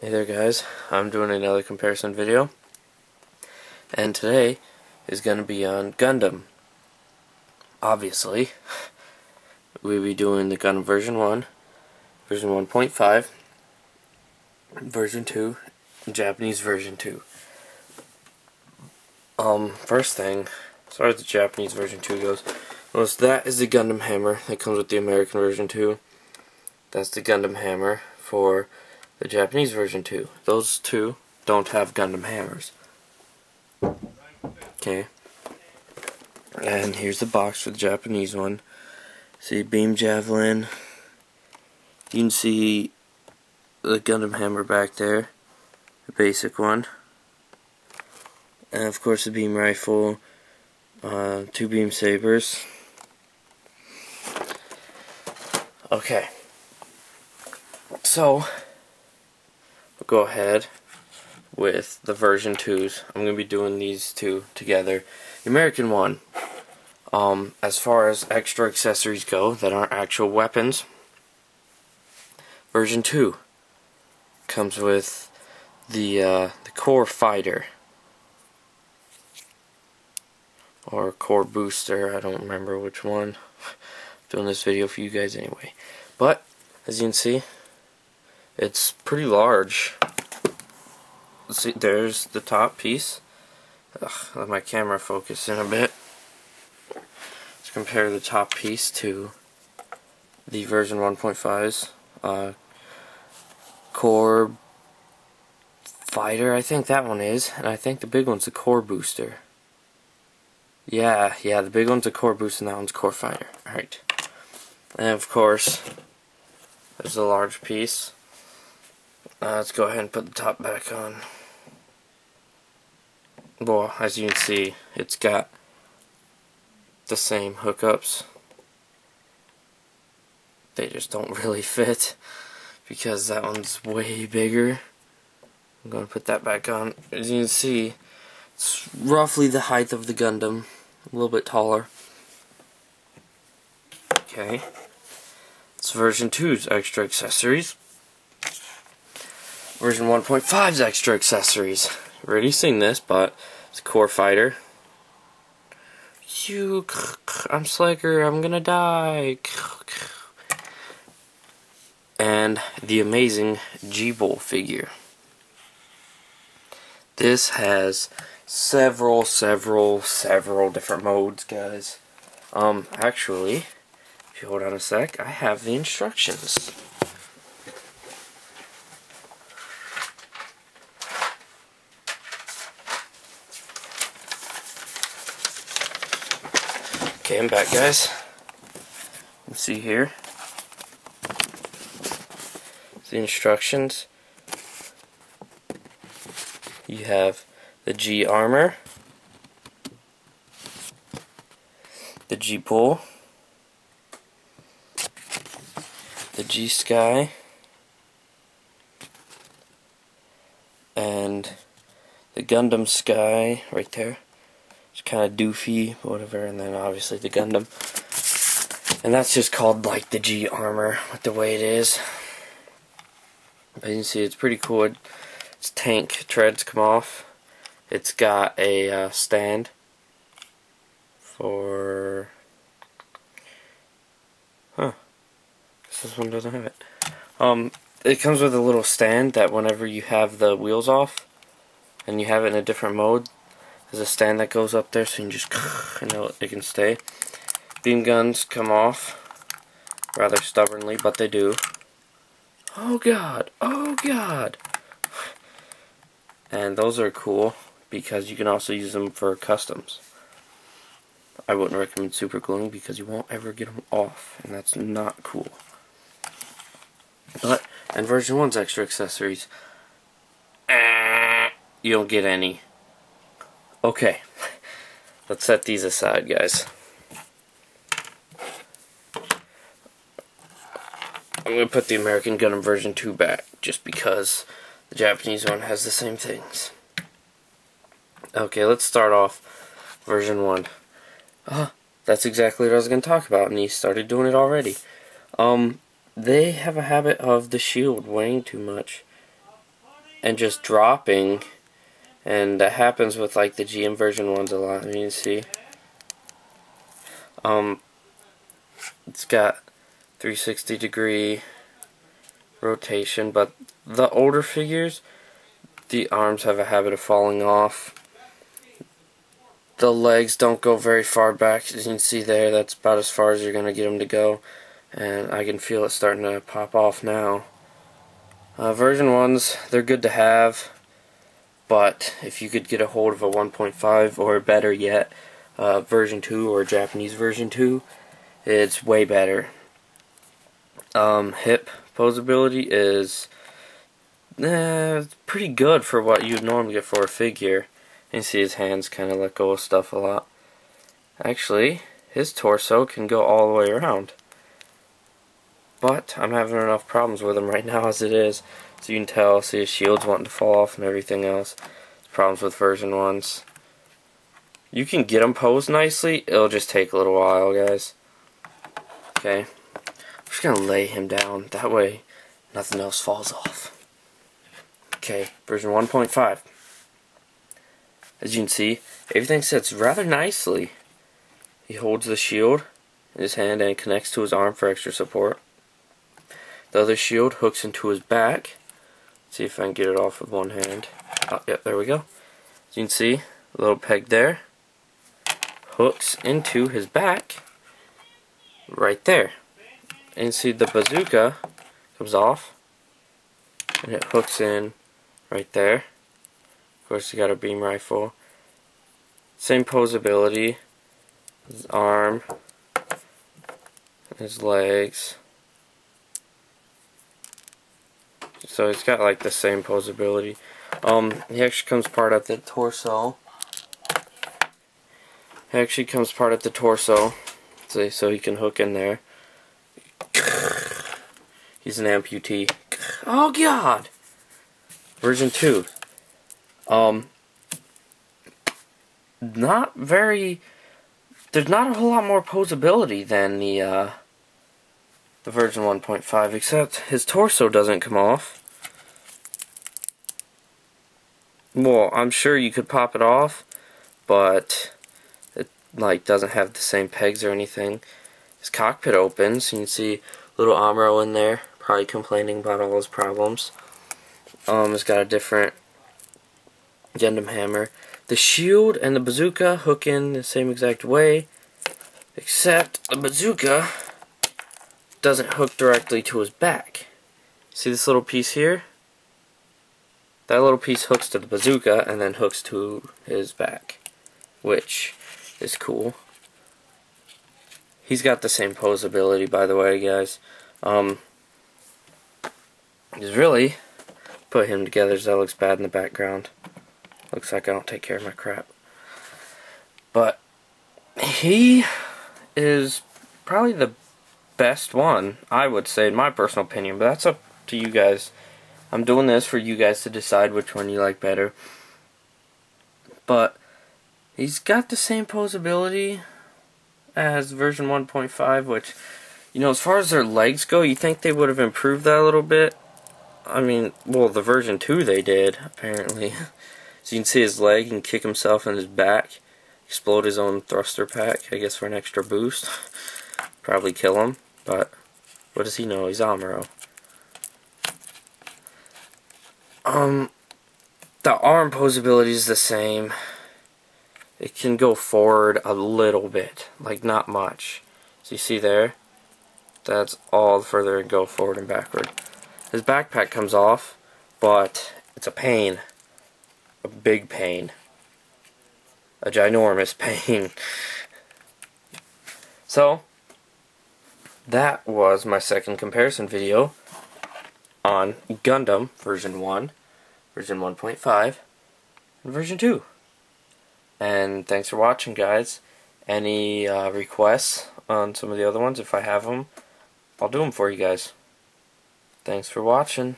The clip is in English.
Hey there guys, I'm doing another comparison video, and today is going to be on Gundam. Obviously, we'll be doing the Gundam version 1, version 1.5, version 2, and Japanese version 2. First thing, as far as the Japanese version 2 goes, that is the Gundam hammer that comes with the American version 2. That's the Gundam hammer for the Japanese version 2. Those two don't have Gundam hammers. Okay. And here's the box for the Japanese one. See beam Javelin. You can see the Gundam hammer back there. The basic one. And of course the beam rifle. 2 beam sabers. Okay. So we'll go ahead with the version 2s. I'm going to be doing these two together. The American one, as far as extra accessories go that aren't actual weapons, version 2 comes with the core fighter, or core booster, I don't remember which one. I'm doing this video for you guys anyway. But as you can see, it's pretty large. See, there's the top piece. Let my camera focus in a bit. Let's compare the top piece to the version 1.5's core fighter. I think that one is, and I think the big one's the core booster. Yeah, the big one's a core booster and that one's core fighter. Alright. And of course, there's a large piece. Let's go ahead and put the top back on. Well, as you can see, it's got the same hookups. They just don't really fit because that one's way bigger. I'm going to put that back on. As you can see, it's roughly the height of the Gundam, a little bit taller. Okay, it's version 2's extra accessories. Version 1.5's extra accessories. I've already seen this, but it's a core fighter. I'm Slacker, I'm gonna die. And the amazing G-Bull figure. This has several different modes, guys. Actually, if you hold on a sec, I have the instructions. Okay, I'm back, guys. Let's see here. The instructions. You have the G armor, the G pull, the G sky, and the Gundam sky right there. It's kind of doofy, whatever, and then obviously the Gundam. And that's just called like the G armor with the way it is. But you can see it's pretty cool. Its tank treads come off. It's got a stand for... This one doesn't have it. It comes with a little stand that whenever you have the wheels off and you have it in a different mode, there's a stand that goes up there so you can just, it can stay. Beam guns come off rather stubbornly, but they do. Oh god, oh god. And those are cool because you can also use them for customs. I wouldn't recommend super gluing because you won't ever get them off, and that's not cool. But, and version 1's extra accessories, you don't get any. Okay, let's set these aside, guys. I'm going to put the American Gundam version 2 back, just because the Japanese one has the same things. Okay, let's start off version 1. That's exactly what I was going to talk about, and he started doing it already. They have a habit of the shield weighing too much. and just dropping, and that happens with like the GM version ones a lot. I mean, you see, it's got 360-degree rotation, but the older figures, the arms have a habit of falling off. The legs don't go very far back, as you can see there. That's about as far as you're going to get them to go, and I can feel it starting to pop off now. Version 1s, they're good to have, but if you could get a hold of a 1.5, or better yet, version 2 or Japanese version 2, it's way better. Hip posability is pretty good for what you'd normally get for a figure. You see his hands kind of let go of stuff a lot. Actually, his torso can go all the way around. But I'm having enough problems with him right now as it is. So you can tell, see his shield's wanting to fall off and everything else. Problems with version 1s. You can get him posed nicely, it'll just take a little while, guys. Okay, I'm just going to lay him down. That way, nothing else falls off. Okay, version 1.5. As you can see, everything sits rather nicely. He holds the shield in his hand and connects to his arm for extra support. The other shield hooks into his back. Let's see if I can get it off with one hand. Oh, yep, there we go. As you can see, a little peg there hooks into his back right there. And you see the bazooka comes off and it hooks in right there. Of course, you got a beam rifle. Same posability. His arm, his legs. So it's got like the same posability. He actually comes part at the torso. See, so he can hook in there. He's an amputee. Oh God! Version 2. Not very. There's not a whole lot more posability than the version 1.5, except his torso doesn't come off. Well, I'm sure you could pop it off, but it like doesn't have the same pegs or anything. His cockpit opens. You can see little Amuro in there, probably complaining about all his problems. It's got a different Gundam hammer. The shield and the bazooka hook in the same exact way, except the bazooka doesn't hook directly to his back. See this little piece here? That little piece hooks to the bazooka and then hooks to his back, which is cool. He's got the same posability, by the way, guys. Just really put him together so that looks bad in the background. Looks like I don't take care of my crap. But he is probably the best one, I would say, in my personal opinion. But that's up to you guys. I'm doing this for you guys to decide which one you like better. But he's got the same posability as version 1.5, which, you know, as far as their legs go, you think they would have improved that a little bit. I mean, well, the version 2 they did, apparently. So you can see his leg, he can kick himself in his back, explode his own thruster pack, I guess for an extra boost. Probably kill him, but what does he know? He's Amuro. The arm posability is the same. It can go forward a little bit, like not much. So you see there? That's all further and go forward and backward. His backpack comes off, but it's a pain. A big pain. A ginormous pain. So, that was my second comparison video on Gundam version 1, version 1.5, and version 2. And thanks for watching, guys. Any requests on some of the other ones, if I have them, I'll do them for you guys. Thanks for watching.